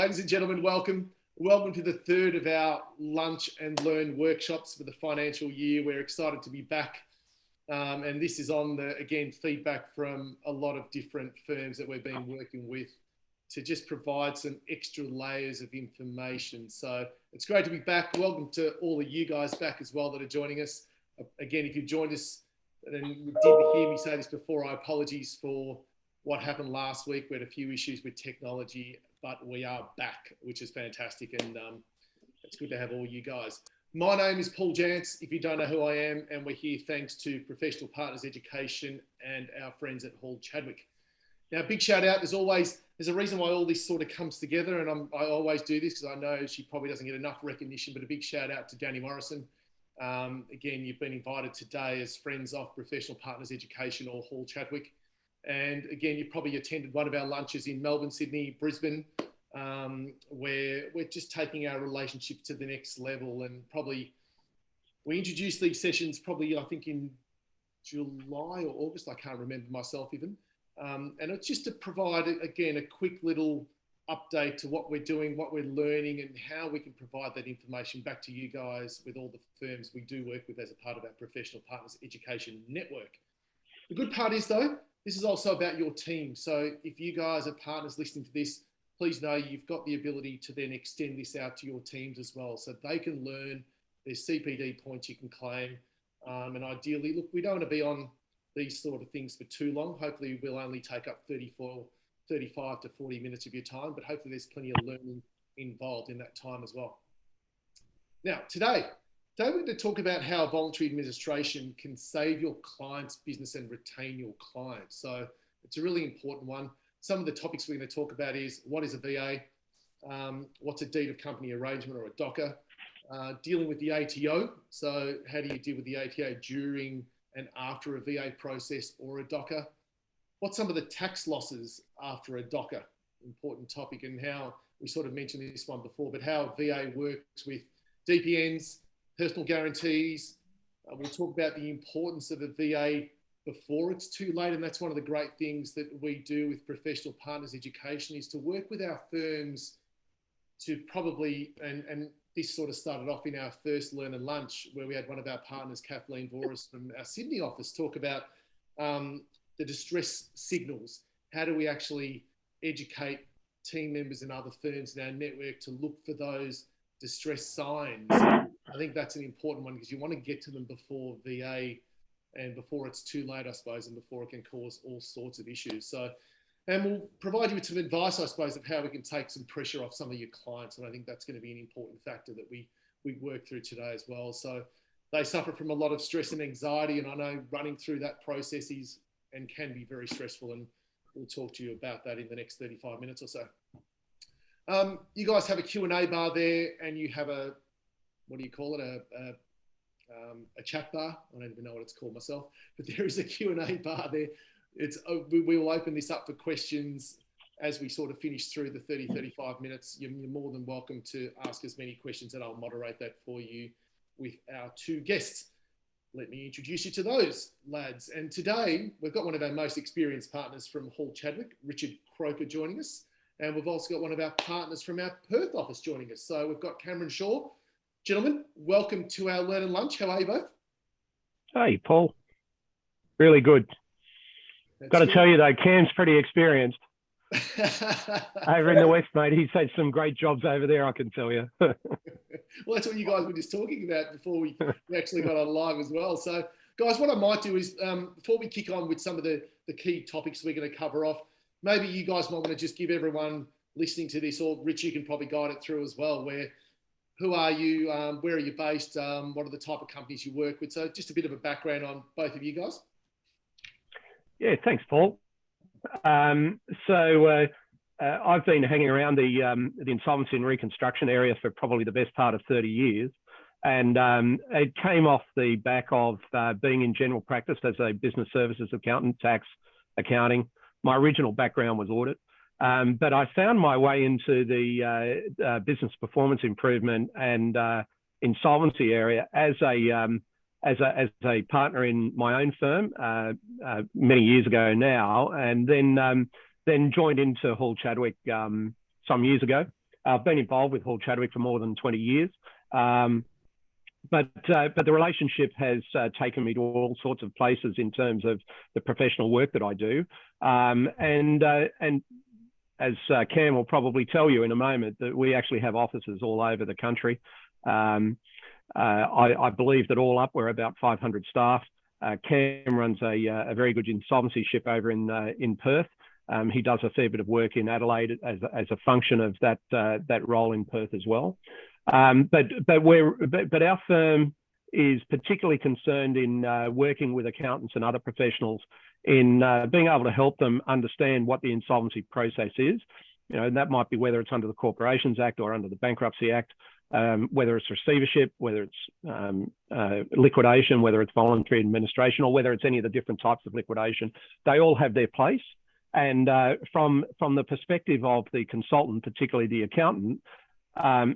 Ladies and gentlemen, welcome. Welcome to the third of our lunch and learn workshops for the financial year. We're excited to be back. And this is on the, again, feedback from a lot of different firms that we've been working with to just provide some extra layers of information. So it's great to be back. Welcome to all of you guys back as well that are joining us. Again, if you've joined us and you didn't hear me say this before, I apologies for what happened last week. We had a few issues with technology, but we are back, which is fantastic. And it's good to have all you guys. My name is Paul Jantz, if you don't know who I am, and we're here thanks to Professional Partners Education and our friends at Hall Chadwick. Now, big shout out, there's a reason why all this sort of comes together, and I always do this because I know she probably doesn't get enough recognition, but a big shout out to Danny Morrison. Again, you've been invited today as friends of Professional Partners Education or Hall Chadwick. And again, you probably attended one of our lunches in Melbourne, Sydney, Brisbane, where we're just taking our relationship to the next level. And probably we introduced these sessions probably, I think, in July or August. I can't remember myself even. And it's just to provide, again, a quick little update to what we're doing, what we're learning, and how we can provide that information back to you guys with all the firms we do work with as a part of our Professional Partners Education Network. The good part is, though, this is also about your team. So if you guys are partners listening to this, please know you've got the ability to then extend this out to your teams as well. So they can learn, there's CPD points you can claim. And ideally, look, we don't want to be on these sort of things for too long. Hopefully we'll only take up 35 to 40 minutes of your time, but hopefully there's plenty of learning involved in that time as well. Now, today we're going to talk about how voluntary administration can save your client's business and retain your clients. So it's a really important one. Some of the topics we're going to talk about is what is a VA, what's a deed of company arrangement or a DOCA, dealing with the ATO. So how do you deal with the ATO during and after a VA process or a DOCA? What's some of the tax losses after a DOCA? Important topic, and how we sort of mentioned this one before, but how VA works with DPNs, personal guarantees. We'll talk about the importance of a VA before it's too late. And that's one of the great things that we do with Professional Partners Education is to work with our firms to probably, and this sort of started off in our first Learn and Lunch, where we had one of our partners, Kathleen Voris from our Sydney office, talk about the distress signals. How do we actually educate team members and other firms in our network to look for those distress signs? I think that's an important one because you want to get to them before VA and before it's too late, I suppose, and before it can cause all sorts of issues. So, and we'll provide you with some advice, I suppose, of how we can take some pressure off some of your clients. And I think that's going to be an important factor that we work through today as well. So they suffer from a lot of stress and anxiety. And I know running through that process is and can be very stressful. And we'll talk to you about that in the next 35 minutes or so. You guys have a Q&A bar there, and you have a, what do you call it? A chat bar. I don't even know what it's called myself, but there is a Q&A bar there. We will open this up for questions as we sort of finish through the 35 minutes. You're more than welcome to ask as many questions, and I'll moderate that for you with our two guests. Let me introduce you to those lads. And today we've got one of our most experienced partners from Hall Chadwick, Richard Croaker, joining us. And we've also got one of our partners from our Perth office joining us. So we've got Cameron Shaw. Gentlemen, welcome to our Learn and Lunch. How are you both? Hey, Paul. Really good. Got to tell you though, Cam's pretty experienced. Over in the West, mate. He's had some great jobs over there, I can tell you. Well, that's what you guys were just talking about before we actually got on live as well. So, guys, what I might do is, before we kick on with some of the key topics we're going to cover off, maybe you guys might want to just give everyone listening to this, or Rich, you can probably guide it through as well, who are you, where are you based, what are the type of companies you work with? So just a bit of a background on both of you guys. Yeah, thanks, Paul. I've been hanging around the insolvency and reconstruction area for probably the best part of 30 years. And it came off the back of being in general practice as a business services accountant, tax, accounting. My original background was audit. But I found my way into the business performance improvement and insolvency area as a partner in my own firm many years ago now, and then joined into Hall Chadwick some years ago, I've been involved with Hall Chadwick for more than 20 years. But the relationship has taken me to all sorts of places in terms of the professional work that I do. And as Cam will probably tell you in a moment, that we actually have offices all over the country. I believe that all up, we're about 500 staff. Cam runs a very good insolvency ship over in Perth. He does a fair bit of work in Adelaide as a function of that role in Perth as well. But our firm is particularly concerned in working with accountants and other professionals in being able to help them understand what the insolvency process is. You know, and that might be whether it's under the Corporations Act or under the Bankruptcy Act, whether it's receivership, whether it's liquidation, whether it's voluntary administration, or whether it's any of the different types of liquidation. They all have their place. And from the perspective of the consultant, particularly the accountant,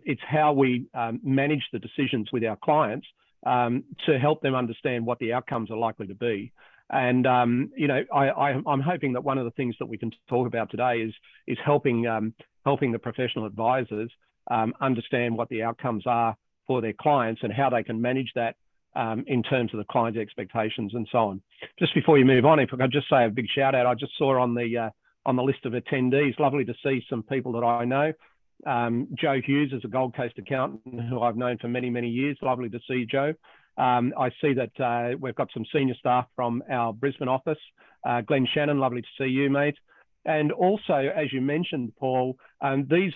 it's how we manage the decisions with our clients to help them understand what the outcomes are likely to be. And you know, I'm hoping that one of the things that we can talk about today is helping the professional advisors understand what the outcomes are for their clients and how they can manage that in terms of the client's expectations and so on. Just before you move on, if I could just say a big shout out, I just saw on the list of attendees, lovely to see some people that I know. Joe Hughes is a Gold Coast accountant who I've known for many, many years. Lovely to see Joe. I see that we've got some senior staff from our Brisbane office. Glenn Shannon, lovely to see you, mate. And also, as you mentioned, Paul, these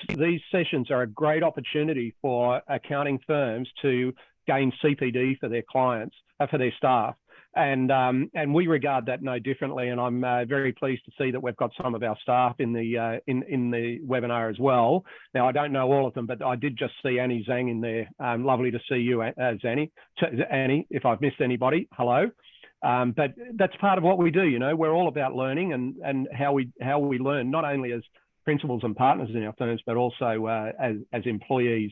sessions are a great opportunity for accounting firms to gain CPD for their clients, for their staff. And we regard that no differently. And I'm very pleased to see that we've got some of our staff in the webinar as well. Now, I don't know all of them, but I did just see Annie Zhang in there. Lovely to see you, Annie. Annie, if I've missed anybody, hello. But that's part of what we do. You know, we're all about learning and how we learn, not only as principals and partners in our firms, but also as employees.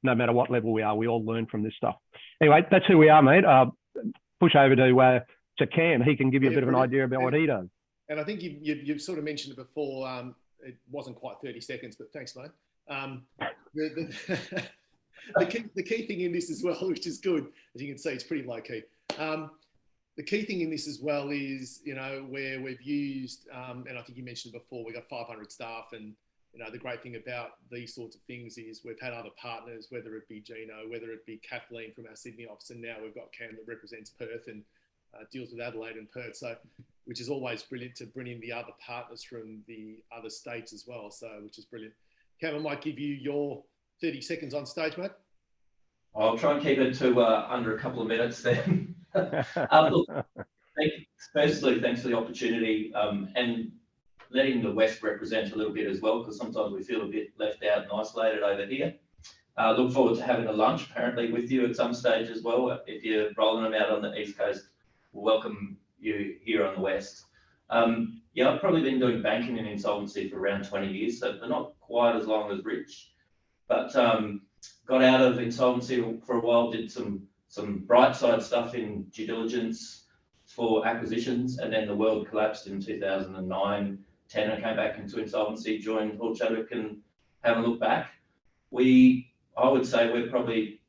No matter what level we are, we all learn from this stuff. Anyway, that's who we are, mate. Push over to Cam. He can give you a bit of an idea about what he does. And I think you've sort of mentioned it before. It wasn't quite 30 seconds, but thanks, mate. The key thing in this as well, which is good, as you can see, it's pretty low key. The key thing in this as well is, you know, where we've used, and I think you mentioned before, we've got 500 staff, and you know, the great thing about these sorts of things is we've had other partners, whether it be Gino, whether it be Kathleen from our Sydney office, and now we've got Cam that represents Perth and deals with Adelaide and Perth. So, which is always brilliant to bring in the other partners from the other states as well. So, which is brilliant. Cam, I might give you your 30 seconds on stage, mate. I'll try and keep it to under a couple of minutes then. Look, firstly, thanks for the opportunity and letting the West represent a little bit as well, because sometimes we feel a bit left out and isolated over here. Look forward to having a lunch apparently with you at some stage as well. If you're rolling them out on the East Coast, we'll welcome you here on the West. Yeah, I've probably been doing banking and insolvency for around 20 years, so they're not quite as long as Rich, but got out of insolvency for a while, did some bright side stuff in due diligence for acquisitions, and then the world collapsed in 2009, 10, and came back into insolvency, joined Hall Chadwick, and have a look back. I would say we're probably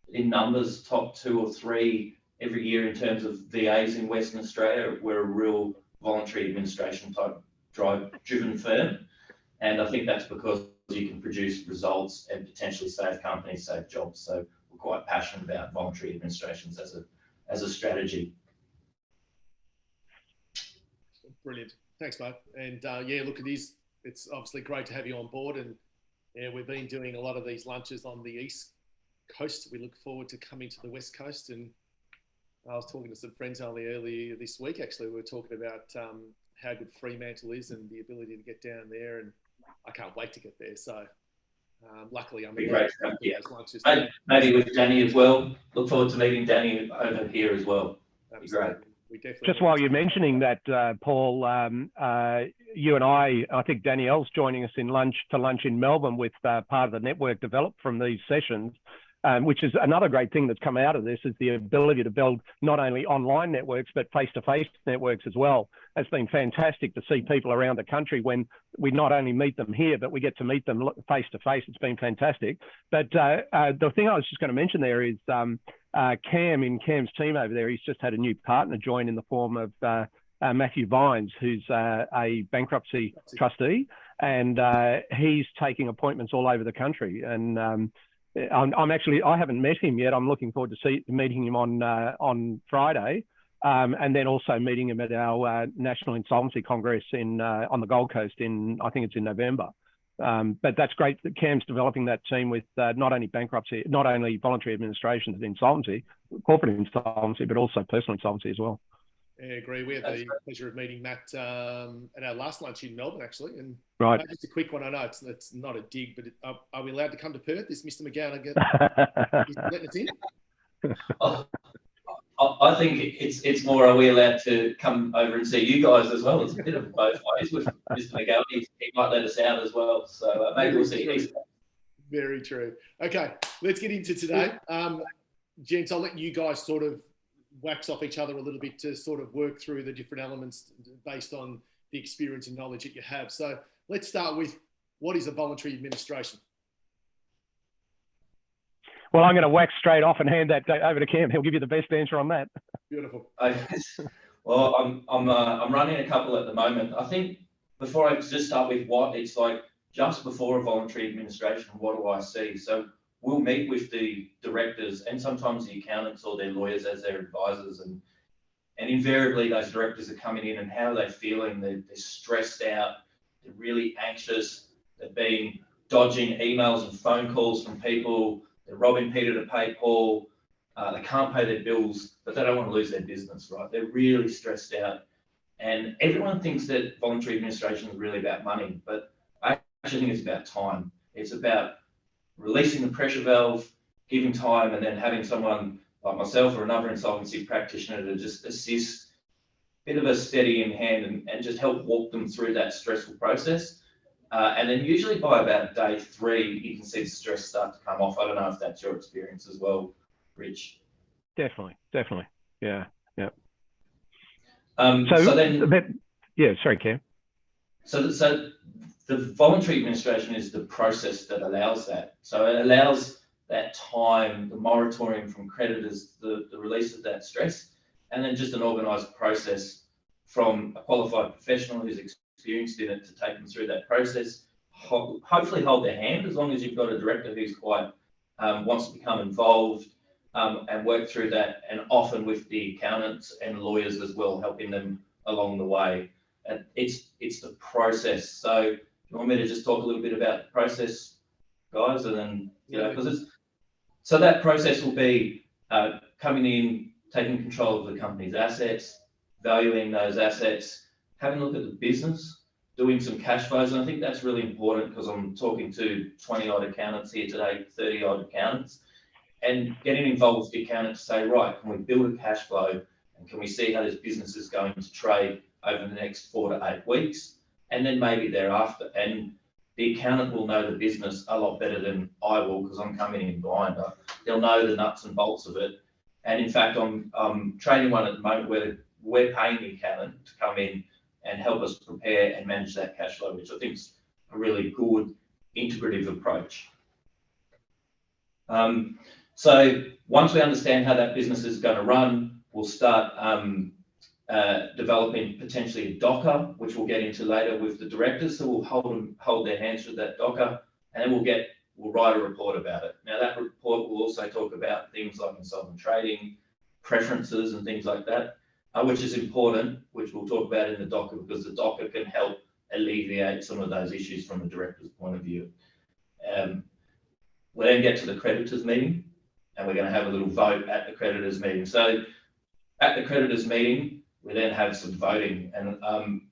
in numbers top 2 or 3 every year in terms of VAs in Western Australia. We're a real voluntary administration type driven firm, and I think that's because you can produce results and potentially save companies, save jobs. So we're quite passionate about voluntary administrations as a strategy. Brilliant. Thanks, mate. And yeah, look, it's obviously great to have you on board. And yeah, we've been doing a lot of these lunches on the East Coast. We look forward to coming to the West Coast. And I was talking to some friends only earlier this week, actually. We were talking about how good Fremantle is and the ability to get down there. And I can't wait to get there. So luckily, I'm great to have you. Maybe with Danny as well. Look forward to meeting Danny over here as well. That'd be great. Just while you're mentioning that, Paul, you and I think Danielle's joining us to lunch in Melbourne with part of the network developed from these sessions. which is another great thing that's come out of this, is the ability to build not only online networks, but face-to-face networks as well. It's been fantastic to see people around the country when we not only meet them here, but we get to meet them face-to-face. It's been fantastic. But the thing I was just going to mention there is Cam, in Cam's team over there, he's just had a new partner join in the form of Matthew Vines, who's a bankruptcy trustee, and he's taking appointments all over the country. And I haven't met him yet. I'm looking forward to meeting him on Friday, and then also meeting him at our National Insolvency Congress on the Gold Coast I think it's in November. But that's great that Cam's developing that team with not only voluntary administration and insolvency, corporate insolvency, but also personal insolvency as well. Yeah, I agree. We had the pleasure of meeting Matt at our last lunch in Melbourne, actually. And right. Just a quick one. I know it's not a dig, but are we allowed to come to Perth? Is Mr. McGowan letting us in? I think it's more, are we allowed to come over and see you guys as well? It's a bit of both ways with Mr. McGowan. He might let us out as well. So maybe we'll see you. Very true. Okay, let's get into today. Gents, I'll let you guys sort of wax off each other a little bit to sort of work through the different elements based on the experience and knowledge that you have. So let's start with, what is a voluntary administration? Well, I'm going to wax straight off and hand that over to Cam. He'll give you the best answer on that. Beautiful. Well, I'm running a couple at the moment. I think before I just start with what it's like just before a voluntary administration, what do I see? So we'll meet with the directors and sometimes the accountants or their lawyers as their advisors, and invariably those directors are coming in and how are they feeling? They're stressed out, they're really anxious, they've been dodging emails and phone calls from people, they're robbing Peter to pay Paul, they can't pay their bills, but they don't want to lose their business, right? They're really stressed out. And everyone thinks that voluntary administration is really about money, but I actually think it's about time. It's about releasing the pressure valve, giving time, and then having someone like myself or another insolvency practitioner to just assist, a bit of a steady in hand and just help walk them through that stressful process. And then usually by about day 3, you can see the stress start to come off. I don't know if that's your experience as well, Rich. Definitely. Yeah. Sorry, Cam. So the voluntary administration is the process that allows that. So it allows that time, the moratorium from creditors, the release of that stress, and then just an organised process from a qualified professional who's experienced in it to take them through that process, hopefully hold their hand, as long as you've got a director who's quite wants to become involved and work through that, and often with the accountants and lawyers as well, helping them along the way. And it's the process. So you want me to just talk a little bit about the process, guys, and then so that process will be coming in, taking control of the company's assets, valuing those assets, having a look at the business, doing some cash flows. And I think that's really important because I'm talking to 20 odd accountants here today, 30 odd accountants, and getting involved with the accountant to say, right, can we build a cash flow and can we see how this business is going to trade over the next 4 to 8 weeks, and then maybe thereafter. And the accountant will know the business a lot better than I will because I'm coming in blind. They'll know the nuts and bolts of it. And in fact, I'm training one at the moment where we're paying the accountant to come in and help us prepare and manage that cash flow, which I think is a really good integrative approach. So once we understand how that business is going to run, we'll start developing potentially a docker, which we'll get into later with the directors. So we'll hold their hands with that docker, and then we'll write a report about it. Now that report will also talk about things like insolvent trading, preferences and things like that, which is important, which we'll talk about in the docker, because the docker can help alleviate some of those issues from the director's point of view. We'll then get to the creditors meeting, and we're going to have a little vote at the creditors meeting. So at the creditors meeting, we then have some voting, and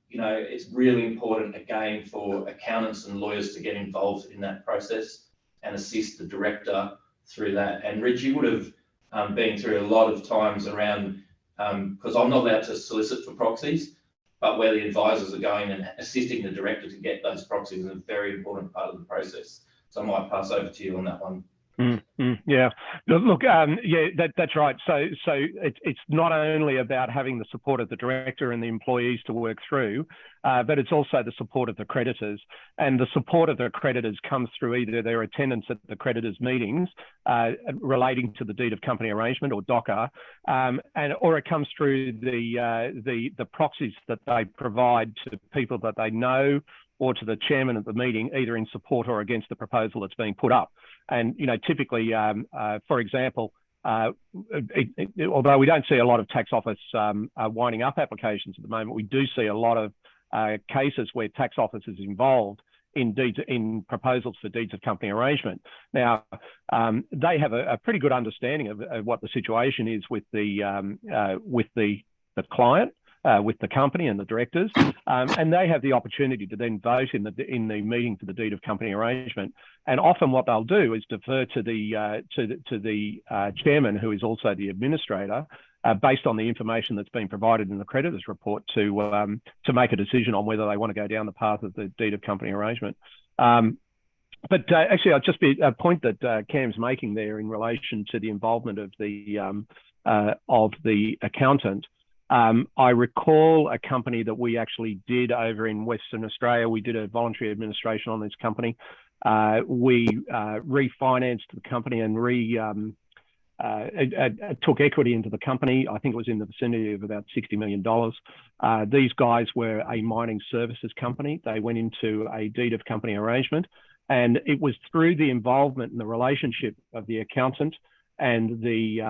it's really important again for accountants and lawyers to get involved in that process and assist the director through that. And Rich, you would have been through a lot of times around, because I'm not allowed to solicit for proxies, but where the advisors are going and assisting the director to get those proxies is a very important part of the process. So I might pass over to you on that one. Yeah. Look, yeah, that's right. So it's not only about having the support of the director and the employees to work through, but it's also the support of the creditors. And the support of the creditors comes through either their attendance at the creditors' meetings relating to the deed of company arrangement or DOCA, or it comes through the proxies that they provide to people that they know, or to the chairman of the meeting, either in support or against the proposal that's being put up. And, typically, for example, although we don't see a lot of tax office winding up applications at the moment, we do see a lot of cases where tax office is involved in proposals for deeds of company arrangement. Now, they have a pretty good understanding of what the situation is with the client, with the company and the directors, and they have the opportunity to then vote in the meeting for the deed of company arrangement. And often what they'll do is defer to the chairman, who is also the administrator, based on the information that's been provided in the creditors report, to make a decision on whether they want to go down the path of the deed of company arrangement. But actually, I'll just be a point that Cam's making there in relation to the involvement of the accountant. I recall a company that we actually did over in Western Australia. We did a voluntary administration on this company. We refinanced the company and took equity into the company. I think it was in the vicinity of about $60 million. These guys were a mining services company. They went into a deed of company arrangement, and it was through the involvement and the relationship of the accountant and the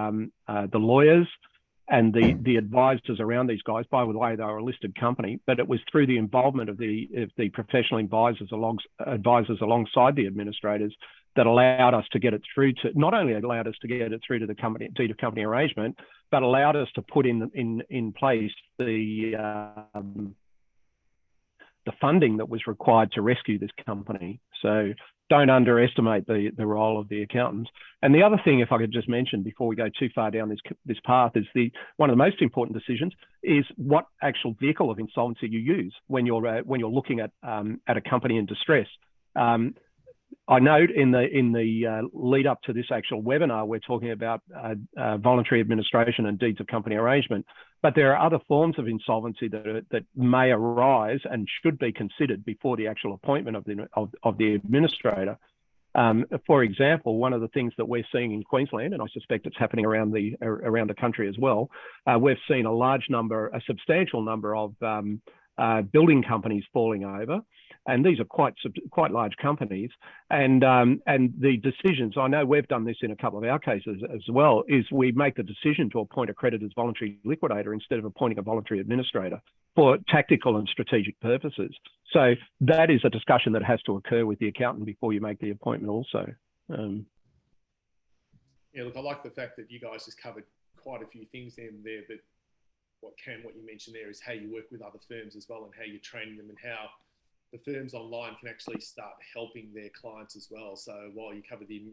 lawyers and the advisors around these guys. By the way, they were a listed company, but it was through the involvement of the professional advisors alongside the administrators that allowed us to get it through to, not only allowed us to get it through to the company deed of company arrangement, but allowed us to put in place the funding that was required to rescue this company. So don't underestimate the role of the accountants. And the other thing, if I could just mention before we go too far down this path, is one of the most important decisions is what actual vehicle of insolvency you use when you're looking at a company in distress. I note in the lead up to this actual webinar, we're talking about voluntary administration and deeds of company arrangement, but there are other forms of insolvency that may arise and should be considered before the actual appointment of the administrator. For example, one of the things that we're seeing in Queensland, and I suspect it's happening around the country as well, we've seen a substantial number of building companies falling over. And these are quite large companies, and the decisions, I know we've done this in a couple of our cases as well, is we make the decision to appoint a creditor's voluntary liquidator instead of appointing a voluntary administrator for tactical and strategic purposes. So that is a discussion that has to occur with the accountant before you make the appointment also. Yeah, look, I like the fact that you guys just covered quite a few things there, but what you mentioned there is how you work with other firms as well, and how you're training them, and how the firms online can actually start helping their clients as well. So while you cover the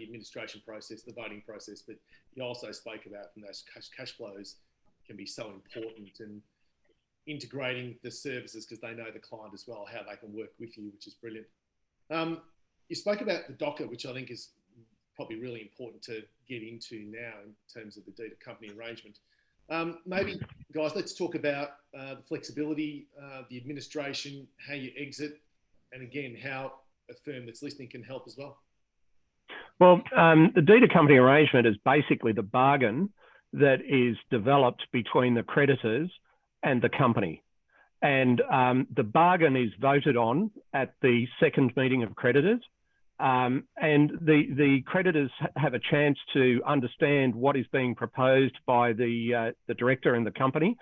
administration process, the voting process, but you also spoke about from those cash flows can be so important, and integrating the services because they know the client as well, how they can work with you, which is brilliant. You spoke about the DOCA, which I think is probably really important to get into now in terms of the deed of company arrangement. Maybe, guys, let's talk about the flexibility, the administration, how you exit, and again, how a firm that's listening can help as well. Well, the deed of company arrangement is basically the bargain that is developed between the creditors and the company. And the bargain is voted on at the second meeting of creditors. And the creditors have a chance to understand what is being proposed by the director and the company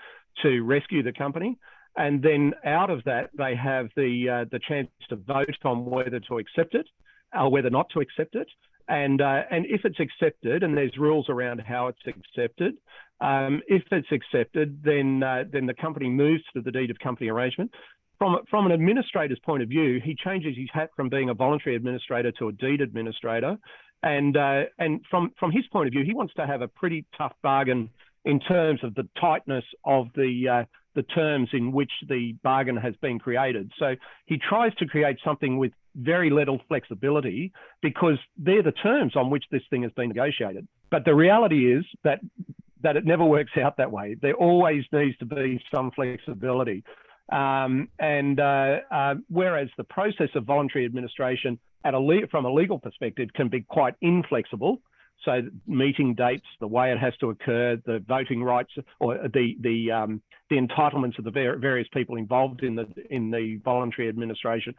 to rescue the company. And then out of that, they have the chance to vote on whether to accept it or whether not to accept it. And if it's accepted, and there's rules around how it's accepted, if it's accepted, then the company moves to the deed of company arrangement. From an administrator's point of view, he changes his hat from being a voluntary administrator to a deed administrator. And from his point of view, he wants to have a pretty tough bargain in terms of the tightness of the the terms in which the bargain has been created. So he tries to create something with very little flexibility because they're the terms on which this thing has been negotiated. But the reality is that it never works out that way. There always needs to be some flexibility. Whereas the process of voluntary administration from a legal perspective can be quite inflexible. So meeting dates, the way it has to occur, the voting rights, or the entitlements of the various people involved in the voluntary administration.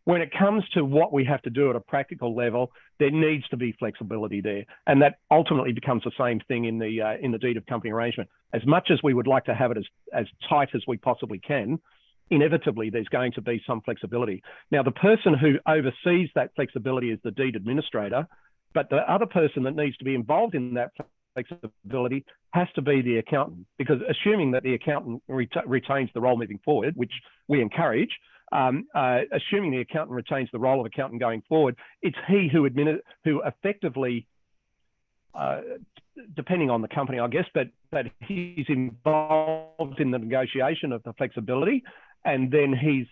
When it comes to what we have to do at a practical level, there needs to be flexibility there, and that ultimately becomes the same thing in the deed of company arrangement. As much as we would like to have it as tight as we possibly can, inevitably there's going to be some flexibility. Now, the person who oversees that flexibility is the deed administrator, but the other person that needs to be involved in that flexibility has to be the accountant, because assuming that the accountant retains the role moving forward, which we encourage, assuming the accountant retains the role of accountant going forward, it's he who effectively, depending on the company, I guess, but he's involved in the negotiation of the flexibility, and then he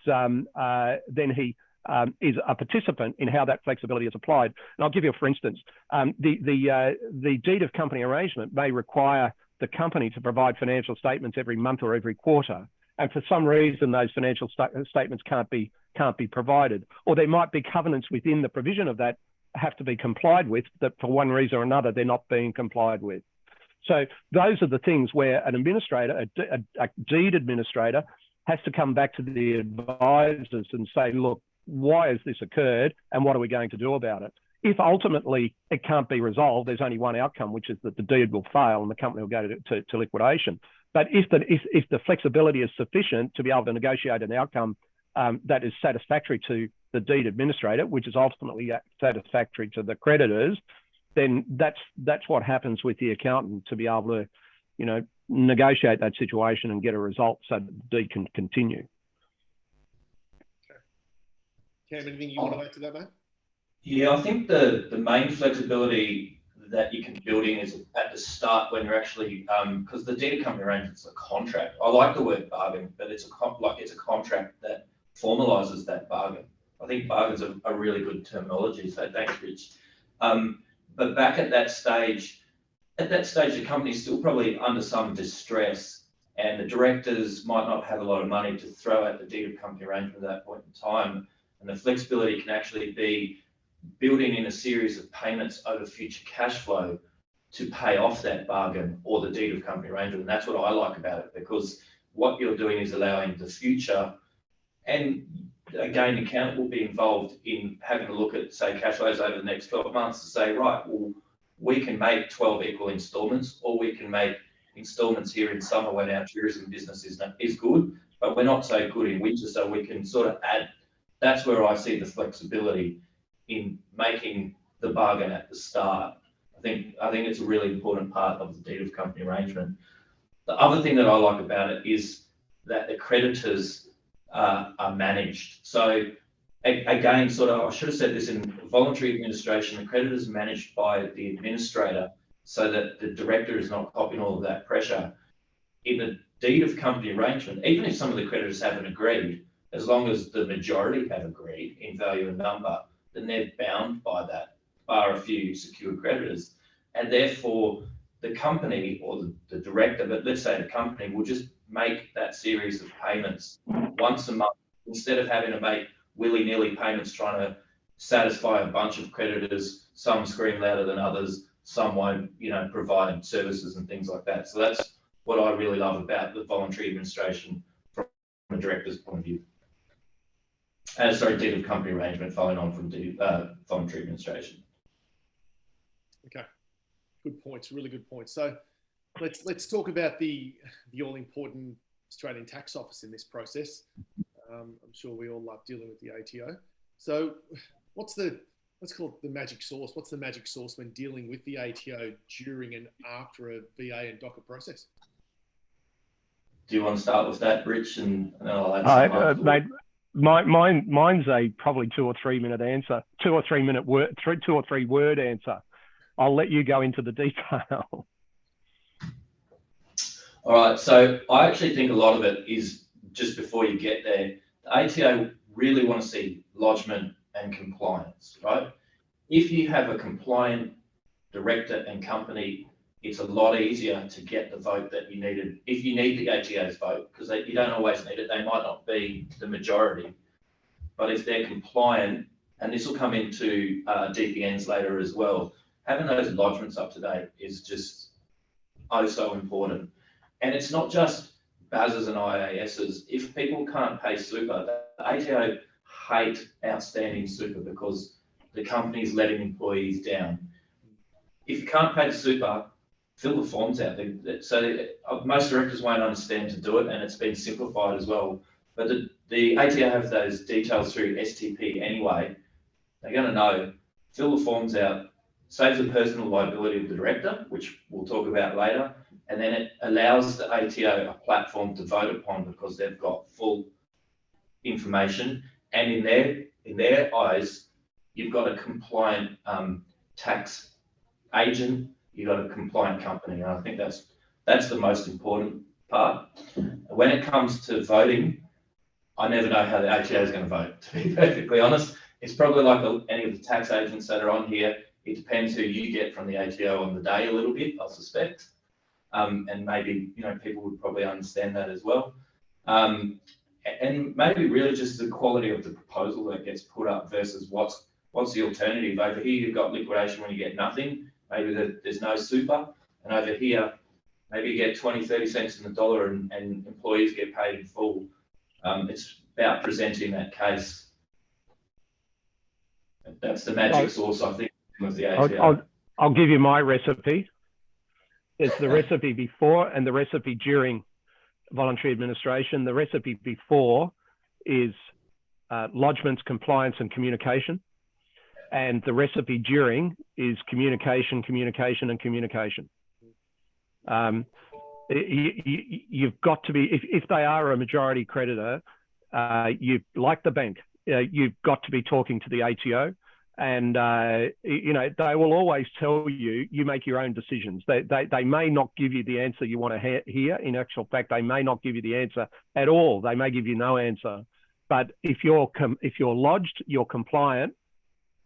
is a participant in how that flexibility is applied. And I'll give you, for instance, the deed of company arrangement may require the company to provide financial statements every month or every quarter. And for some reason, those financial statements can't be provided, or there might be covenants within the provision of that have to be complied with that for one reason or another they're not being complied with. So those are the things where an administrator, a deed administrator, has to come back to the advisors and say, look, why has this occurred and what are we going to do about it? If ultimately it can't be resolved, there's only one outcome, which is that the deed will fail and the company will go to liquidation. But if the flexibility is sufficient to be able to negotiate an outcome that is satisfactory to the deed administrator, which is ultimately satisfactory to the creditors, then that's what happens with the accountant to be able to, negotiate that situation and get a result so that the deed can continue. Cam, anything you want to add to that, mate? Yeah, I think the main flexibility that you can build in is at the start when you're actually, because the deed of company arrangement is a contract. I like the word bargain, but it's a contract that formalises that bargain. I think bargain's a really good terminology, so thanks, Rich. But back at that stage, the company's still probably under some distress, and the directors might not have a lot of money to throw at the deed of company arrangement at that point in time. And the flexibility can actually be building in a series of payments over future cash flow to pay off that bargain or the deed of company arrangement. And that's what I like about it, because what you're doing is allowing the future, and again, the accountant will be involved in having a look at, say, cash flows over the next 12 months to say, right, well, we can make 12 equal instalments, or we can make instalments here in summer when our tourism business is good, but we're not so good in winter, so we can sort of add. That's where I see the flexibility in making the bargain at the start. I think it's a really important part of the deed of company arrangement. The other thing that I like about it is that the creditors are managed. So again, I should have said this in voluntary administration, the creditors are managed by the administrator so that the director is not copying all of that pressure. In the deed of company arrangement, even if some of the creditors haven't agreed, as long as the majority have agreed in value and number, then they're bound by that, bar a few secure creditors. And therefore, the company or the director, but let's say the company, will just make that series of payments once a month, instead of having to make willy-nilly payments trying to satisfy a bunch of creditors. Some scream louder than others, some won't, provide services and things like that. So that's what I really love about the voluntary administration from a director's point of view. Deed of company arrangement, following on from voluntary administration. Okay, good points, really good points. So let's talk about the all-important Australian Tax Office in this process. I'm sure we all love dealing with the ATO. So let's call it the magic sauce. What's the magic sauce when dealing with the ATO during and after a VA and DOCA process? Do you want to start with that, Rich, and I'll add some mate, mine's a probably 2 or 3 minute answer, 2 or 3 minute word, 2 or 3 word answer. I'll let you go into the detail. All right, so I actually think a lot of it is just before you get there. The ATO really want to see lodgement and compliance, right? If you have a compliant director and company, it's a lot easier to get the vote that you needed. If you need the ATO's vote, because you don't always need it, they might not be the majority, but if they're compliant, and this will come into DPNs later as well, having those lodgements up to date is just oh so important. And it's not just BASs and IASs. If people can't pay super, the ATO hate outstanding super because the company's letting employees down. If you can't pay the super, fill the forms out. So most directors won't understand to do it, and it's been simplified as well. But the ATO have those details through STP anyway. They're going to know, fill the forms out, save the personal liability of the director, which we'll talk about later, and then it allows the ATO a platform to vote upon because they've got full information, and in their eyes, you've got a compliant tax agent, you've got a compliant company, and I think that's the most important part. When it comes to voting, I never know how the ATO is going to vote, to be perfectly honest. It's probably like any of the tax agents that are on here. It depends who you get from the ATO on the day a little bit, I suspect. And maybe, people would probably understand that as well. And maybe really just the quality of the proposal that gets put up versus what's the alternative. Over here, you've got liquidation when you get nothing. Maybe there's no super. And over here, maybe you get 20, 30 cents in the dollar and employees get paid in full. It's about presenting that case. That's the magic sauce, I think, with the ATO. I'll give you my recipe. It's the recipe before and the recipe during voluntary administration. The recipe before is lodgements, compliance, and communication. And the recipe during is communication, communication, and communication. You've got to be, if they are a majority creditor, like the bank, you've got to be talking to the ATO. And, they will always tell you, you make your own decisions. They may not give you the answer you want to hear. In actual fact, they may not give you the answer at all. They may give you no answer. But if you're lodged, you're compliant,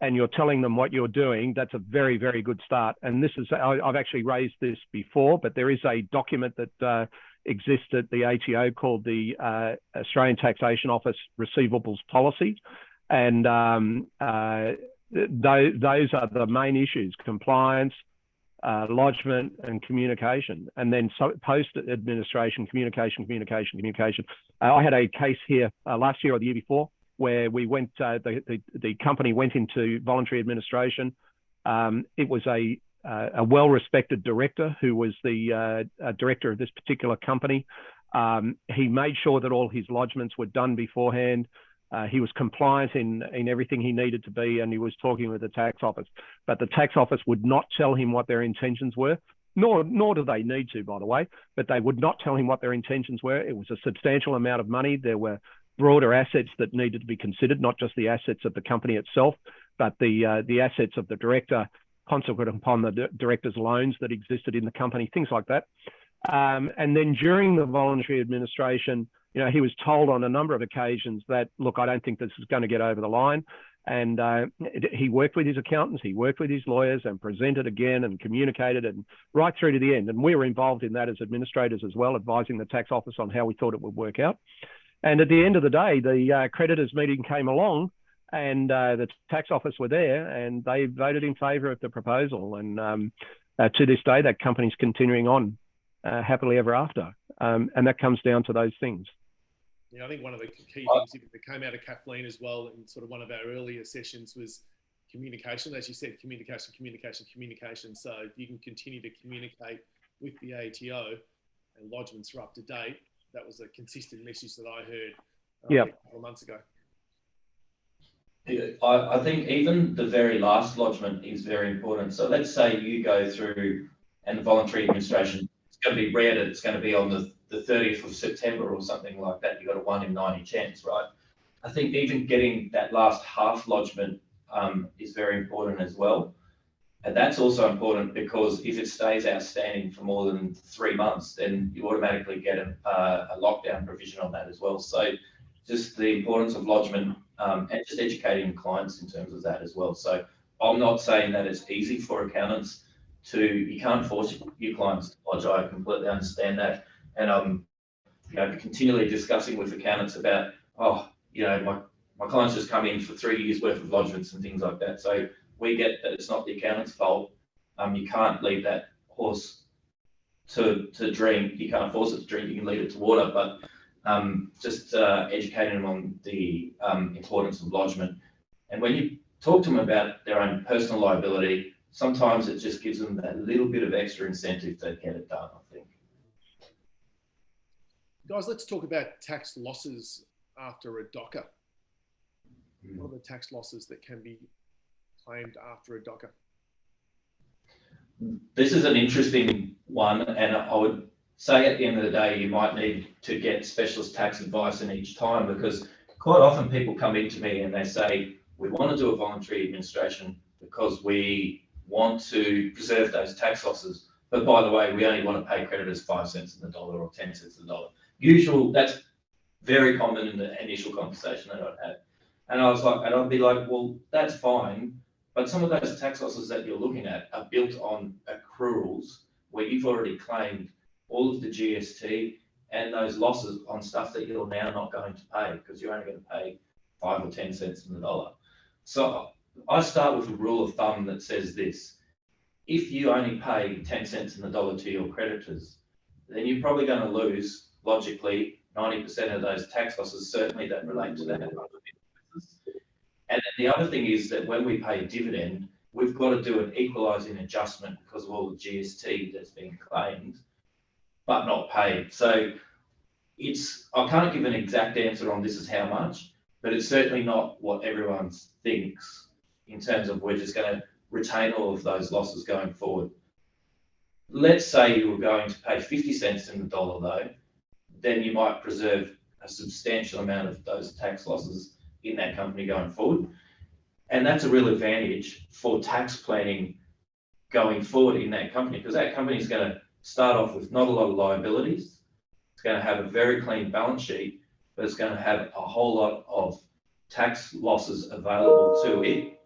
and you're telling them what you're doing, that's a very, very good start. And this is, I've actually raised this before, but there is a document that exists at the ATO called the Australian Taxation Office Receivables Policy. And those are the main issues: compliance, lodgement, and communication. And then post-administration, communication. I had a case here last year or the year before where we went, the company went into voluntary administration. It was a well-respected director who was the director of this particular company. He made sure that all his lodgements were done beforehand. He was compliant in everything he needed to be, and he was talking with the tax office. But the tax office would not tell him what their intentions were, nor do they need to, by the way, but they would not tell him what their intentions were. It was a substantial amount of money. There were broader assets that needed to be considered, not just the assets of the company itself, but the assets of the director, consequent upon the director's loans that existed in the company, things like that. And then during the voluntary administration, he was told on a number of occasions that, look, I don't think this is going to get over the line. And he worked with his accountants, he worked with his lawyers, and presented again and communicated, and right through to the end. And we were involved in that as administrators as well, advising the tax office on how we thought it would work out. And at the end of the day, the creditors meeting came along, and the tax office were there, and they voted in favour of the proposal. And to this day, that company's continuing on happily ever after. And that comes down to those things. Yeah, I think one of the key things that came out of Kathleen as well in sort of one of our earlier sessions was communication. As you said, communication. So if you can continue to communicate with the ATO and lodgements are up to date, that was a consistent message that I heard a couple of months ago. I think even the very last lodgement is very important. So let's say you go through and the voluntary administration, it's going to be read, it's going to be on the 30th of September or something like that. You've got a 1 in 90 chance, right? I think even getting that last half lodgement is very important as well. And that's also important because if it stays outstanding for more than 3 months, then you automatically get a lockdown provision on that as well. So just the importance of lodgement and just educating clients in terms of that as well. So I'm not saying that it's easy for accountants you can't force your clients to lodge. I completely understand that. And continually discussing with accountants about, my clients just come in for 3 years worth of lodgements and things like that. So we get that it's not the accountant's fault. You can't leave that horse to drink. You can't force it to drink. You can lead it to water. But just educating them on the importance of lodgement. And when you talk to them about their own personal liability, sometimes it just gives them that little bit of extra incentive to get it done, I think. Guys, let's talk about tax losses after a DOCA. What are the tax losses that can be claimed after a DOCA? This is an interesting one, and I would say at the end of the day, you might need to get specialist tax advice in each time, because quite often people come into me and they say, we want to do a voluntary administration because we want to preserve those tax losses. But by the way, we only want to pay creditors 5 cents in the dollar or 10 cents in the dollar. That's very common in the initial conversation that I'd have. And I'd be like, well, that's fine. But some of those tax losses that you're looking at are built on accruals where you've already claimed all of the GST and those losses on stuff that you're now not going to pay because you're only going to pay 5 or 10 cents in the dollar. So I start with a rule of thumb that says this: if you only pay 10 cents in the dollar to your creditors, then you're probably going to lose, logically, 90% of those tax losses, certainly that relate to that. And then the other thing is that when we pay a dividend, we've got to do an equalising adjustment because of all the GST that's being claimed, but not paid. So I can't give an exact answer on this is how much, but it's certainly not what everyone thinks in terms of we're just going to retain all of those losses going forward. Let's say you were going to pay 50 cents in the dollar though, then you might preserve a substantial amount of those tax losses in that company going forward. And that's a real advantage for tax planning going forward in that company, because that company is going to start off with not a lot of liabilities. It's going to have a very clean balance sheet, but it's going to have a whole lot of tax losses available to it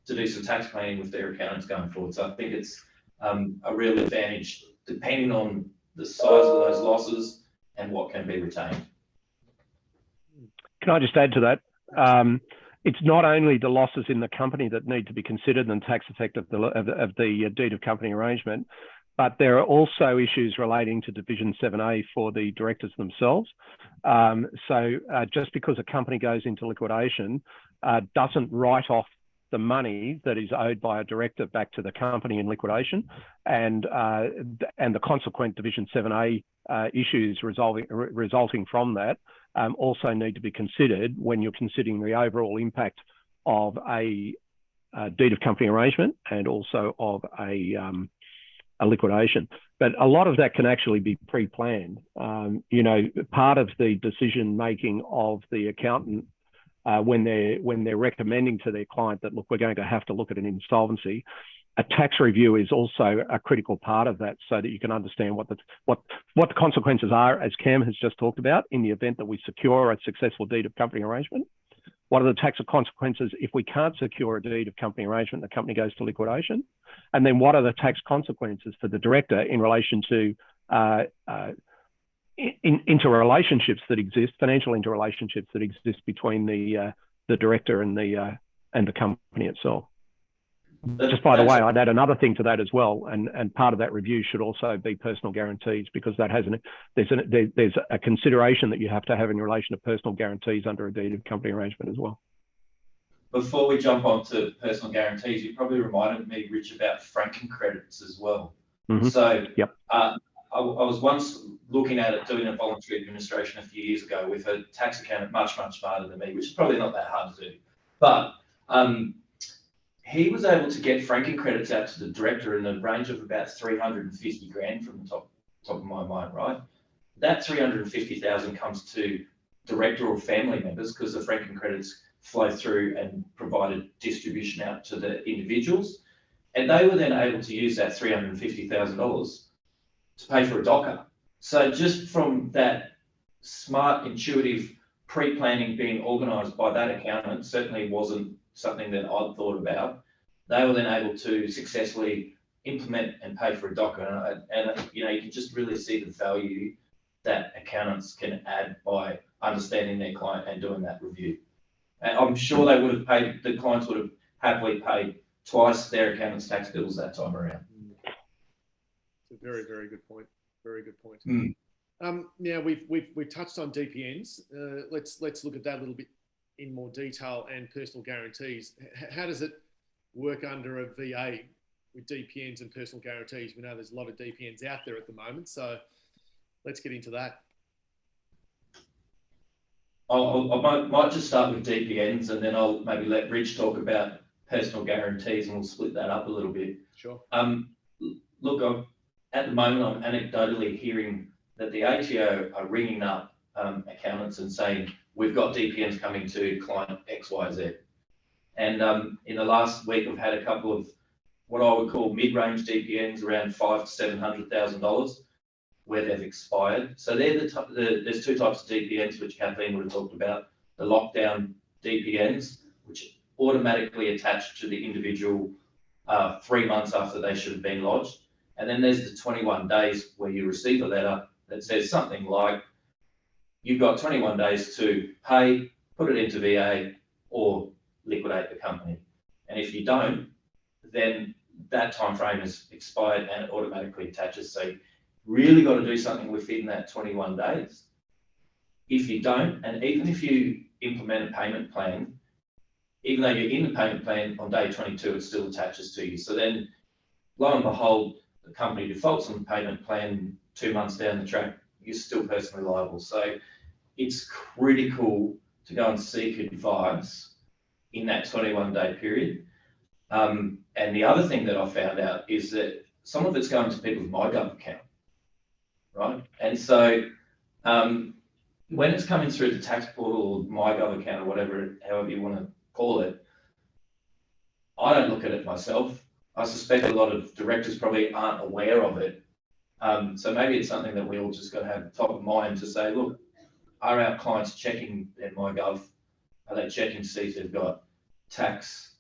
to do some tax planning with their accountants going forward. So I think it's a real advantage depending on the size of those losses and what can be retained. Can I just add to that? It's not only the losses in the company that need to be considered and tax effect of the deed of company arrangement, but there are also issues relating to Division 7A for the directors themselves. So just because a company goes into liquidation doesn't write off the money that is owed by a director back to the company in liquidation, and the consequent Division 7A issues resulting from that also need to be considered when you're considering the overall impact of a deed of company arrangement and also of a liquidation. But a lot of that can actually be pre-planned. Part of the decision making of the accountant when they're recommending to their client that, look, we're going to have to look at an insolvency, a tax review is also a critical part of that, so that you can understand what the consequences are, as Cam has just talked about, in the event that we secure a successful deed of company arrangement. What are the tax consequences if we can't secure a deed of company arrangement, the company goes to liquidation? And then what are the tax consequences for the director in relation to interrelationships that exist, financial interrelationships that exist between the director and the company itself? Just by the way, I'd add another thing to that as well, and part of that review should also be personal guarantees, because that has there's a consideration that you have to have in relation to personal guarantees under a deed of company arrangement as well. Before we jump on to personal guarantees, you probably reminded me, Rich, about franking credits as well. Mm-hmm. So yep. I was once looking at it, doing a voluntary administration a few years ago with a tax accountant much smarter than me, which is probably not that hard to do. But he was able to get franking credits out to the director in the range of about 350 grand from the top of my mind, right? That 350,000 comes to director or family members because the franking credits flow through and provide a distribution out to the individuals. And they were then able to use that $350,000 to pay for a docker. So just from that smart, intuitive pre-planning being organised by that accountant certainly wasn't something that I'd thought about. They were then able to successfully implement and pay for a docker. And you know, you can just really see the value that accountants can add by understanding their client and doing that review. And I'm sure they would have paid, the clients would have happily paid twice their accountant's tax bills that time around. It's a very, very good point. Very good point. Mm. Now we've touched on DPNs. Let's look at that a little bit in more detail, and personal guarantees. How does it work under a VA with DPNs and personal guarantees? We know there's a lot of DPNs out there at the moment, so let's get into that. I might just start with DPNs, and then I'll maybe let Rich talk about personal guarantees, and we'll split that up a little bit. Sure. Look, at the moment, I'm anecdotally hearing that the ATO are ringing up accountants and saying, we've got DPNs coming to client XYZ. And in the last week, I've had a couple of what I would call mid-range DPNs, around $500,000 to $700,000, where they've expired. So they're there's two types of DPNs, which Kathleen would have talked about: the lockdown DPNs, which automatically attach to the individual 3 months after they should have been lodged. And then there's the 21 days where you receive a letter that says something like, you've got 21 days to pay, put it into VA, or liquidate the company. And if you don't, then that time frame is expired and it automatically attaches. So you really got to do something within that 21 days. If you don't, and even if you implement a payment plan, even though you're in the payment plan on day 22, it still attaches to you. So then, lo and behold, the company defaults on the payment plan 2 months down the track, you're still personally liable. So it's critical to go and seek advice in that 21-day period. And the other thing that I found out is that some of it's going to people's MyGov account, right? And so when it's coming through the tax portal or MyGov account or whatever, however you want to call it, I don't look at it myself. I suspect a lot of directors probably aren't aware of it. So maybe it's something that we all just got to have top of mind to say, look, are our clients checking their MyGov? Are they checking to see if they've got tax,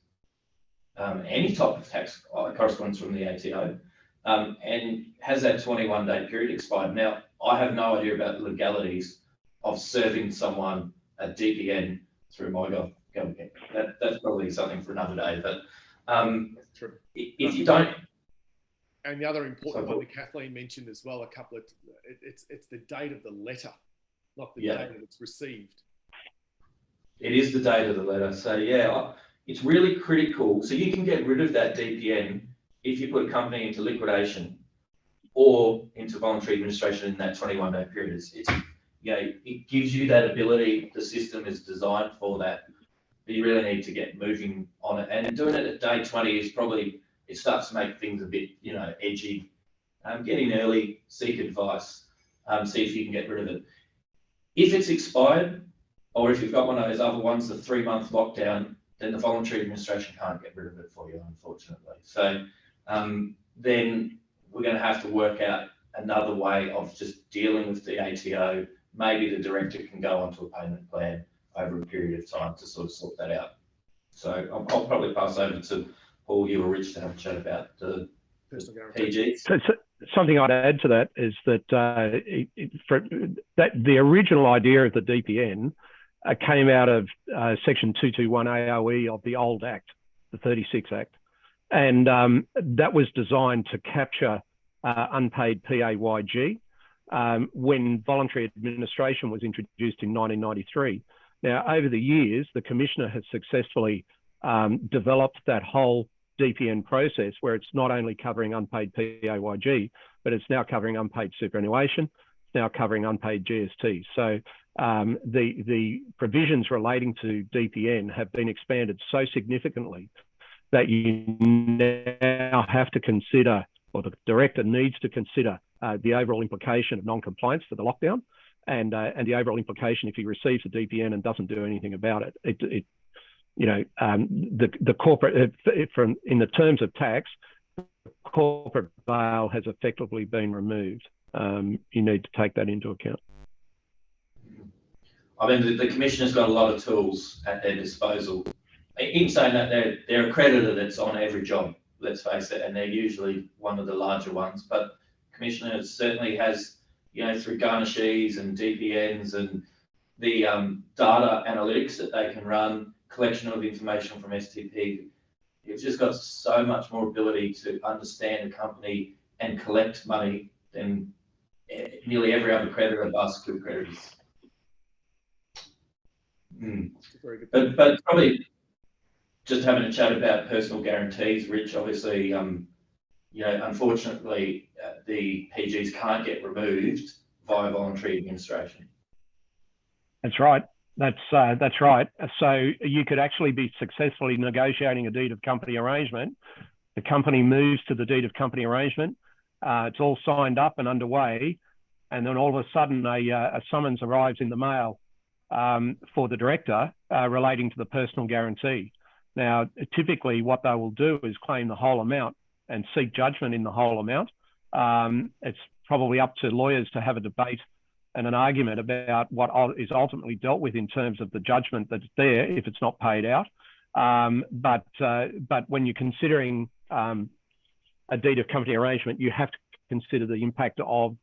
any type of tax correspondence from the ATO? And has that 21-day period expired? Now, I have no idea about the legalities of serving someone a DPN through MyGov. That's probably something for another day. But True. If you don't, and the other important one that Kathleen mentioned as well, it's the date of the letter, not the date that it's received. It is the date of the letter. So yeah, it's really critical. So you can get rid of that DPN if you put a company into liquidation or into voluntary administration in that 21-day period. It's it gives you that ability. The system is designed for that. But you really need to get moving on it. And doing it at day 20 is probably, it starts to make things a bit, edgy. Get in early, seek advice, see if you can get rid of it. If it's expired, or if you've got one of those other ones, the 3-month lockdown, then the voluntary administration can't get rid of it for you, unfortunately. So then we're going to have to work out another way of just dealing with the ATO. Maybe the director can go onto a payment plan over a period of time to sort of sort that out. So I'll probably pass over to Paul, you or Rich, to have a chat about the PGs. So something I'd add to that is that, the original idea of the DPN came out of Section 221 AOE of the old Act, the 36 Act. And that was designed to capture unpaid PAYG when voluntary administration was introduced in 1993. Now, over the years, the Commissioner has successfully developed that whole DPN process where it's not only covering unpaid PAYG, but it's now covering unpaid superannuation, it's now covering unpaid GST. So the provisions relating to DPN have been expanded so significantly that you now have to consider, or the director needs to consider, the overall implication of non-compliance for the lockdown, and the overall implication if he receives a DPN and doesn't do anything about it. the corporate, from in the terms of tax, corporate veil has effectively been removed. You need to take that into account. I mean, the Commissioner's got a lot of tools at their disposal. In saying that, they're a creditor that's on every job, let's face it, and they're usually one of the larger ones. But Commissioner certainly has, through garnishes and DPNs and the data analytics that they can run, collection of information from STP, you've just got so much more ability to understand a company and collect money than nearly every other creditor does with creditors. But probably just having a chat about personal guarantees, Rich. Obviously, unfortunately, the PGs can't get removed via voluntary administration. That's right. That's right. So you could actually be successfully negotiating a deed of company arrangement. The company moves to the deed of company arrangement. It's all signed up and underway, and then all of a sudden a summons arrives in the mail for the director relating to the personal guarantee. Now, typically what they will do is claim the whole amount and seek judgment in the whole amount. It's probably up to lawyers to have a debate and an argument about what is ultimately dealt with in terms of the judgment that's there if it's not paid out. But when you're considering a deed of company arrangement, you have to consider the impact of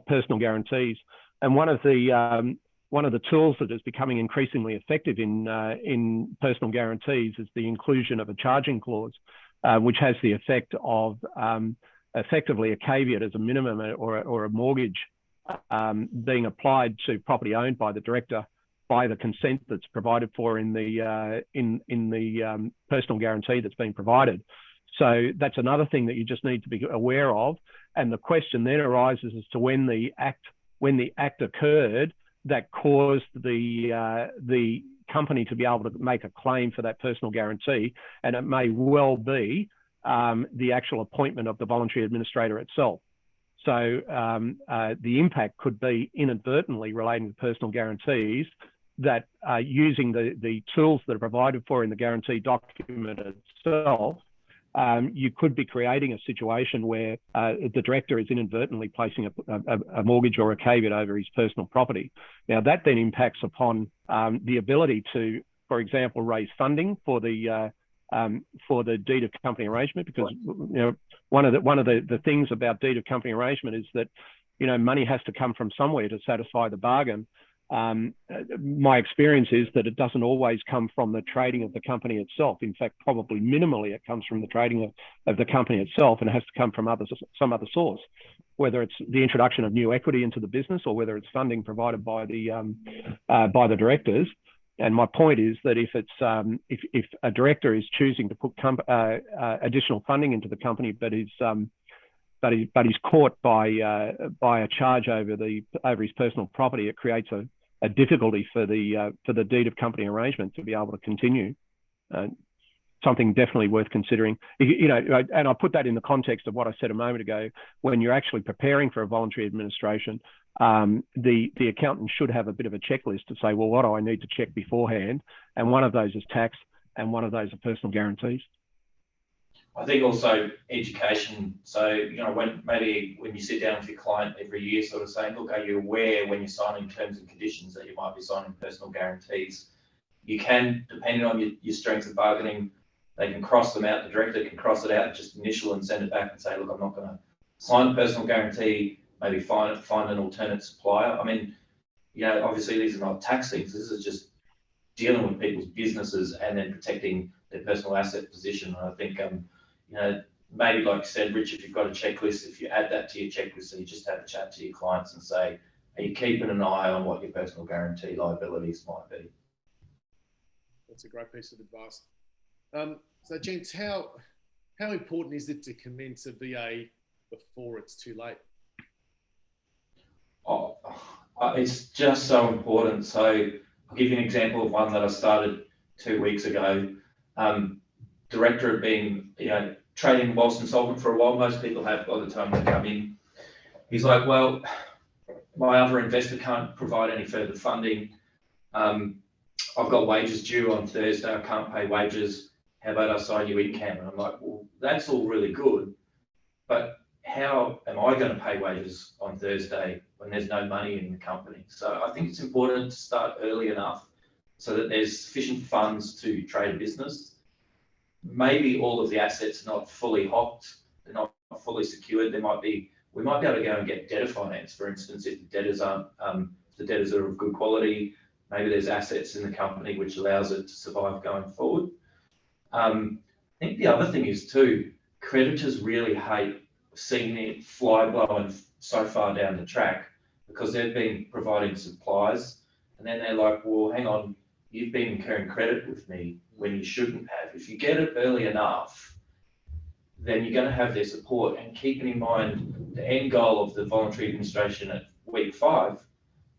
personal guarantees. And one of the tools that is becoming increasingly effective in personal guarantees is the inclusion of a charging clause, which has the effect of effectively a caveat as a minimum or a mortgage being applied to property owned by the director by the consent that's provided for in the personal guarantee that's been provided. So that's another thing that you just need to be aware of. And the question then arises as to when the act occurred that caused the company to be able to make a claim for that personal guarantee, and it may well be the actual appointment of the voluntary administrator itself. So the impact could be inadvertently relating to personal guarantees that using the tools that are provided for in the guarantee document itself, you could be creating a situation where the director is inadvertently placing a mortgage or a caveat over his personal property. Now that then impacts upon the ability to, for example, raise funding for the deed of company arrangement, because one of the things about deed of company arrangement is that money has to come from somewhere to satisfy the bargain. My experience is that it doesn't always come from the trading of the company itself. In fact, probably minimally it comes from the trading of the company itself, and it has to come from some other source, whether it's the introduction of new equity into the business or whether it's funding provided by the directors. And my point is that if a director is choosing to put additional funding into the company, but he's caught by a charge over his personal property, it creates a difficulty for the deed of company arrangement to be able to continue. Something definitely worth considering. And I put that in the context of what I said a moment ago. When you're actually preparing for a voluntary administration, the accountant should have a bit of a checklist to say, well, what do I need to check beforehand? And one of those is tax, and one of those are personal guarantees. I think also education. So, when you sit down with your client every year, sort of saying, look, are you aware when you're signing terms and conditions that you might be signing personal guarantees? You can, depending on your strength of bargaining, they can cross them out. The director can cross it out, just initial and send it back and say, look, I'm not going to sign a personal guarantee, maybe find an alternate supplier. I mean, obviously these are not tax things. This is just dealing with people's businesses and then protecting their personal asset position. And I think, maybe like you said, Rich, if you've got a checklist, if you add that to your checklist, so you just have a chat to your clients and say, are you keeping an eye on what your personal guarantee liabilities might be? That's a great piece of advice. So, gents, how important is it to commence a VA before it's too late? It's just so important. So I'll give you an example of one that I started 2 weeks ago. Director had been, trading whilst insolvent for a while. Most people have by the time they come in. He's like, well, my other investor can't provide any further funding. I've got wages due on Thursday, I can't pay wages, how about I sign you in, Cam? And I'm like, well, that's all really good, but how am I going to pay wages on Thursday when there's no money in the company? So I think it's important to start early enough so that there's sufficient funds to trade a business. Maybe all of the assets are not fully hocked, they're not fully secured. We might be able to go and get debtor finance, for instance, if the debtors aren't, the debtors are of good quality. Maybe there's assets in the company which allows it to survive going forward. I think the other thing is too, creditors really hate seeing it fly blowing so far down the track because they've been providing supplies and then they're like, well, hang on, you've been incurring credit with me when you shouldn't have. If you get it early enough, then you're going to have their support. And keeping in mind the end goal of the voluntary administration at week 5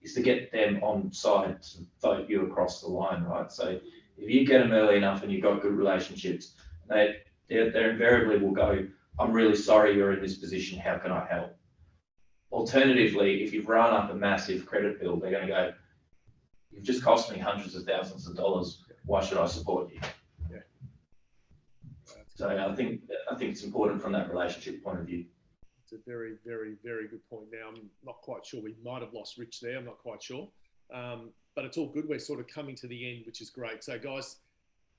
is to get them on side to vote you across the line, right? So if you get them early enough and you've got good relationships, they invariably will go, I'm really sorry you're in this position, how can I help? Alternatively, if you've run up a massive credit bill, they're going to go, you've just cost me hundreds of thousands of dollars, why should I support you? Yeah. So I think it's important from that relationship point of view. It's a very, very, very good point. Now, I'm not quite sure. We might have lost Rich there. I'm not quite sure. But it's all good. We're sort of coming to the end, which is great. So, guys,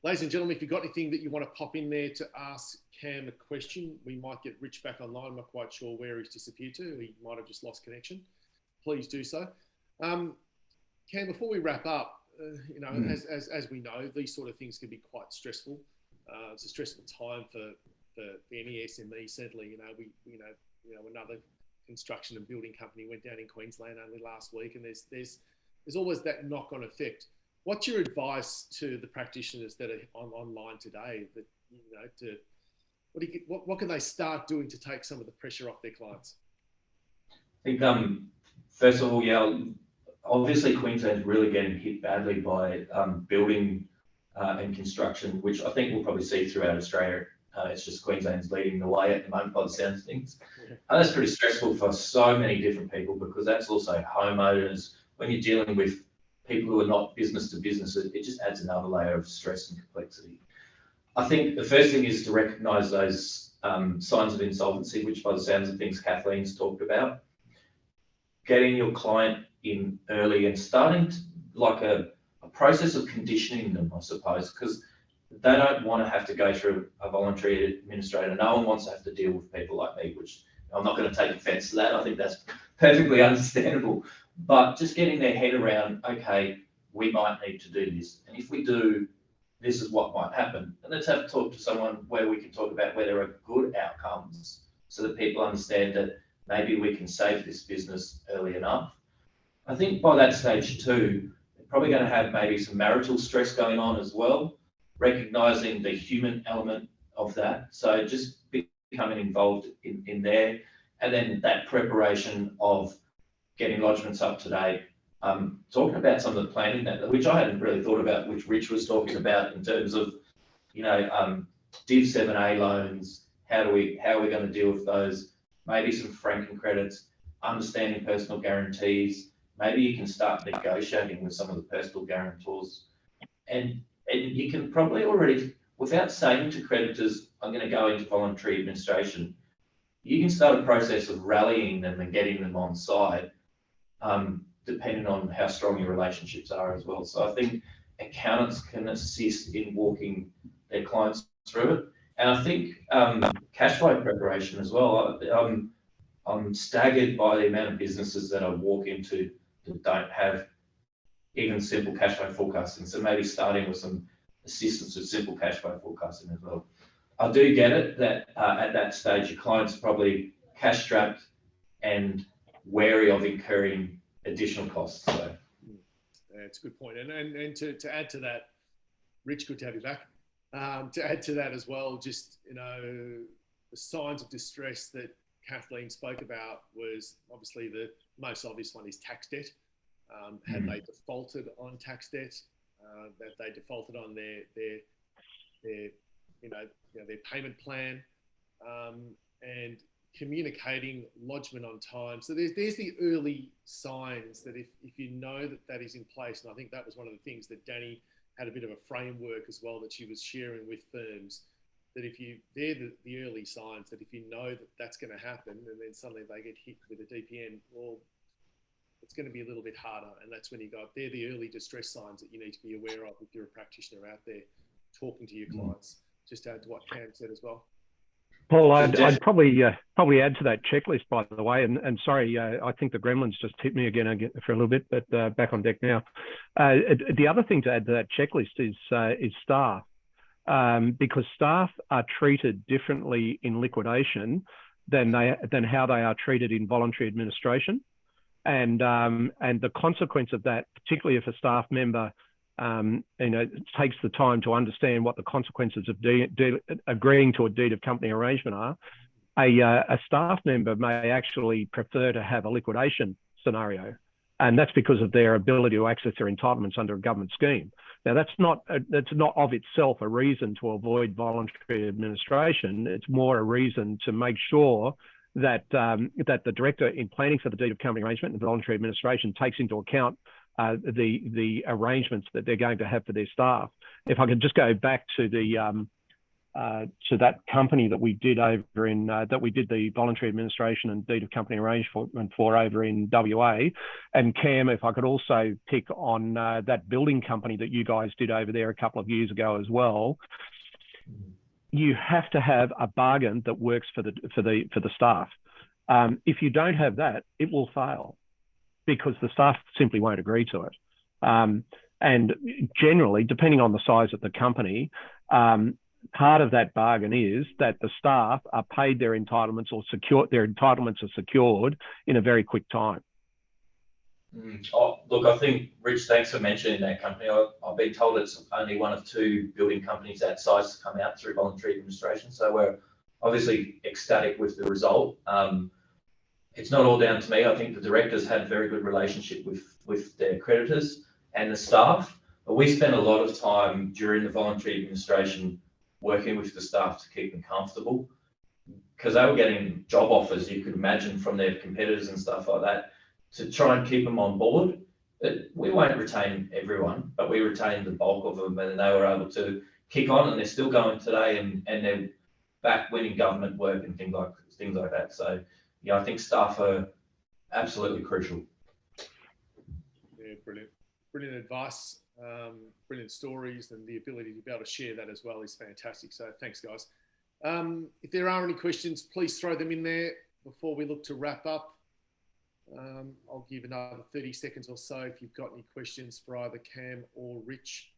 ladies and gentlemen, if you've got anything that you want to pop in there to ask Cam a question, we might get Rich back online. I'm not quite sure where he's disappeared to. He might have just lost connection. Please do so. Cam, before we wrap up, as we know, these sort of things can be quite stressful. It's a stressful time for any SME. Certainly, another construction and building company went down in Queensland only last week, and there's always that knock-on effect. What's your advice to the practitioners that are online today? That what can they start doing to take some of the pressure off their clients? I think first of all, obviously Queensland's really getting hit badly by building and construction, which I think we'll probably see throughout Australia. It's just Queensland's leading the way at the moment by the sounds of things. And that's pretty stressful for so many different people because that's also homeowners. When you're dealing with people who are not business to business, it just adds another layer of stress and complexity. I think the first thing is to recognise those signs of insolvency, which by the sounds of things Kathleen's talked about. Getting your client in early and starting to, like a process of conditioning them, I suppose, because they don't want to have to go through a voluntary administrator. No one wants to have to deal with people like me, which I'm not going to take offence to that. I think that's perfectly understandable. But just getting their head around, okay, we might need to do this. And if we do, this is what might happen. And let's have a talk to someone where we can talk about where there are good outcomes so that people understand that maybe we can save this business early enough. I think by that stage too, they're probably going to have maybe some marital stress going on as well, recognising the human element of that. So just becoming involved in there. And then that preparation of getting lodgements up to date, talking about some of the planning that, which I hadn't really thought about, which Rich was talking about in terms of, Div 7A loans, how are we going to deal with those, maybe some franking credits, understanding personal guarantees. Maybe you can start negotiating with some of the personal guarantors. And you can probably already, without saying to creditors, I'm going to go into voluntary administration, you can start a process of rallying them and getting them on side, depending on how strong your relationships are as well. So I think accountants can assist in walking their clients through it. And I think cash flow preparation as well. I'm staggered by the amount of businesses that I walk into that don't have even simple cash flow forecasting. So maybe starting with some assistance with simple cash flow forecasting as well. I do get it that at that stage, your client's probably cash strapped and wary of incurring additional costs. So it's a good point. And to add to that, Rich, good to have you back. To add to that as well, just, the signs of distress that Kathleen spoke about was obviously the most obvious one is tax debt. Had they defaulted on tax debt, that they defaulted on their payment plan, and communicating, lodgement on time. So there's the early signs that if you know that is in place, and I think that was one of the things that Danny had a bit of a framework as well that she was sharing with firms, that they're the early signs that if you know that that's going to happen and then suddenly they get hit with a DPN, well, it's going to be a little bit harder. And that's when they're the early distress signs that you need to be aware of if you're a practitioner out there talking to your clients. Just to add to what Cam said as well. Paul, I'd probably add to that checklist, by the way, and sorry, I think the gremlins just hit me again for a little bit, but back on deck now. The other thing to add to that checklist is staff, because staff are treated differently in liquidation than how they are treated in voluntary administration, and the consequence of that, particularly if a staff member takes the time to understand what the consequences of agreeing to a deed of company arrangement are, a staff member may actually prefer to have a liquidation scenario. And that's because of their ability to access their entitlements under a government scheme. Now, that's not of itself a reason to avoid voluntary administration. It's more a reason to make sure that the director, in planning for the deed of company arrangement and voluntary administration, takes into account the arrangements that they're going to have for their staff. If I could just go back to that company that we did over in that we did the voluntary administration and deed of company arrangement for over in WA, and Cam, if I could also pick on that building company that you guys did over there a couple of years ago as well. You have to have a bargain that works for the staff. If you don't have that, it will fail, because the staff simply won't agree to it. And generally, depending on the size of the company, part of that bargain is that the staff are paid their entitlements their entitlements are secured in a very quick time. Oh, look, I think, Rich, thanks for mentioning that company. I've been told it's only one of two building companies that size to come out through voluntary administration. So we're obviously ecstatic with the result. It's not all down to me. I think the directors had a very good relationship with their creditors and the staff. But we spent a lot of time during the voluntary administration working with the staff to keep them comfortable, because they were getting job offers, you could imagine, from their competitors and stuff like that, to try and keep them on board. But we won't retain everyone, but we retained the bulk of them, and they were able to kick on, and they're still going today, and they're back winning government work and things like that. So yeah, I think staff are absolutely crucial. Yeah, brilliant advice, brilliant stories, and the ability to be able to share that as well is fantastic. So thanks, guys. If there are any questions, please throw them in there before we look to wrap up. I'll give another 30 seconds or so if you've got any questions for either Cam or Rich.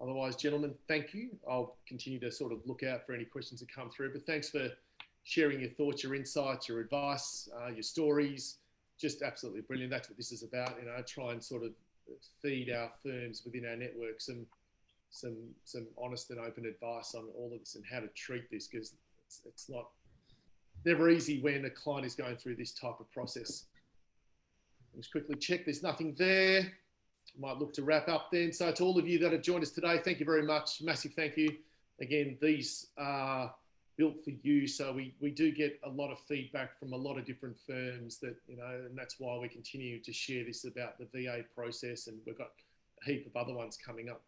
Otherwise, gentlemen, thank you. I'll continue to sort of look out for any questions that come through, but thanks for sharing your thoughts, your insights, your advice, your stories. Just absolutely brilliant. That's what this is about. Try and sort of feed our firms within our network some honest and open advice on all of this and how to treat this, because it's never easy when a client is going through this type of process. Let's quickly check. There's nothing there. Might look to wrap up then. So to all of you that have joined us today, thank you very much. Massive thank you. Again, these are built for you. So we do get a lot of feedback from a lot of different firms that, and that's why we continue to share this about the VA process. And we've got a heap of other ones coming up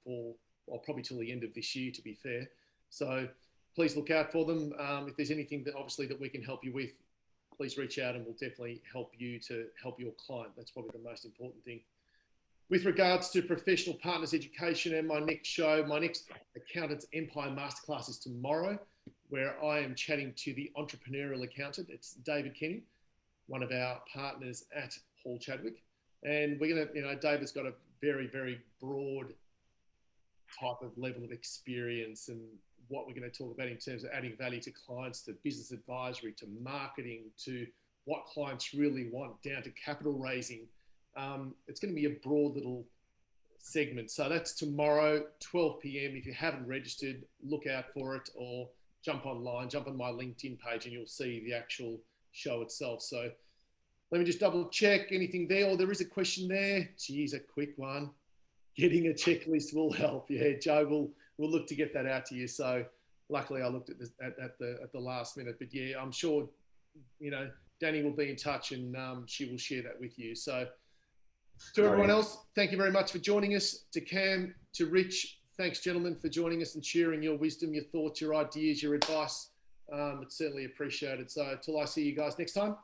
probably till the end of this year, to be fair. So please look out for them. If there's anything that obviously that we can help you with, please reach out and we'll definitely help you to help your client. That's probably the most important thing. With regards to professional partners education and my next Accountants Empire Masterclass is tomorrow, where I am chatting to the entrepreneurial accountant. It's David Kenny, one of our partners at Hall Chadwick. And we're going to, David's got a very, very broad type of level of experience and what we're going to talk about in terms of adding value to clients, to business advisory, to marketing, to what clients really want, down to capital raising. It's going to be a broad little segment. So that's tomorrow, 12 p.m. If you haven't registered, look out for it, or jump online, jump on my LinkedIn page and you'll see the actual show itself. So let me just double check anything there. There is a question there. Geez, a quick one. Getting a checklist will help. Yeah, Joe, we'll look to get that out to you. So luckily I looked at this at the last minute, but yeah, I'm sure you know, Danny will be in touch and she will share that with you. So to everyone else, thank you very much for joining us. To Cam, to Rich, thanks, gentlemen, for joining us and sharing your wisdom, your thoughts, your ideas, your advice. It's certainly appreciated. So till I see you guys next time,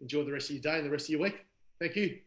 enjoy the rest of your day and the rest of your week. Thank you.